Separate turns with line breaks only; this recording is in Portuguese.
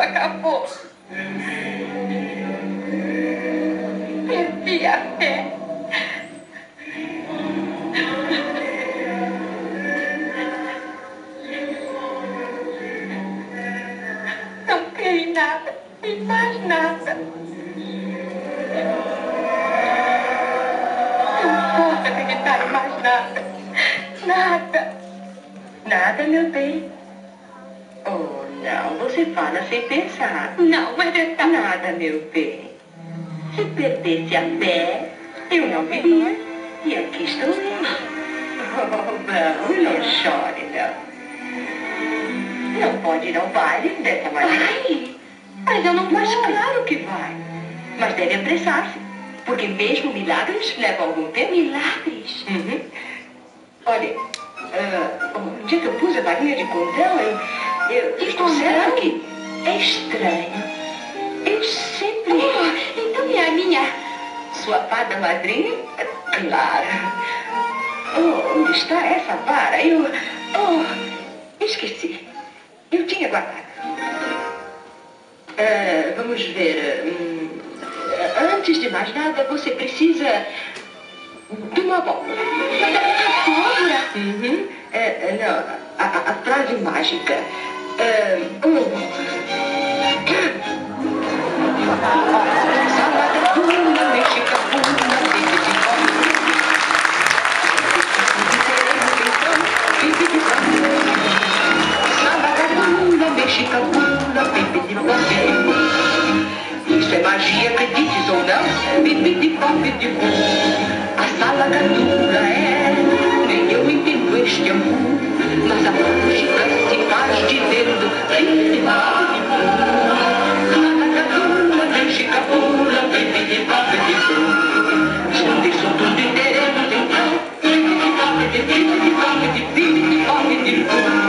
acabou. Perdi a fé. Não creio em nada, em mais nada. Não posso acreditar em mais nada. Nada.
Nada, meu bem? Oh, não, você fala sem pensar.
Não, é verdade.
Nada, meu bem. Se perdesse a fé, eu não viria. E aqui estou eu. Oh, não chore, não. Não pode ir ao baile dessa maneira.
Ai, mas eu não vou.
Mas claro que vai. Mas deve apressar-se. Porque mesmo milagres levam algum tempo.
Milagres?
Uhum. Olha, onde é que eu pus a varinha de condão?
Estou
Será que é estranho? Eu sempre...
Oh, então é a minha.
Sua fada madrinha? Claro. Oh, onde está essa vara? Esqueci. Eu tinha guardado. Vamos ver. Antes de mais nada, você precisa de uma abóbora.
Abóbora?
Uhum. Não, a frase mágica. Salada pura, mexica pura, mexica pura, isso é magia, acredites ou não, bibidi-bobidi-bom. A salada dura é, nem eu entendo este amor, mas a mágica se faz dizendo, bibidi-bobidi-bom. Salada dura, mexica pura, bibidi-bobidi-bom. Escutei som tudo entendemos então, bibidi-bobidi-bibidi-bobidi-bom.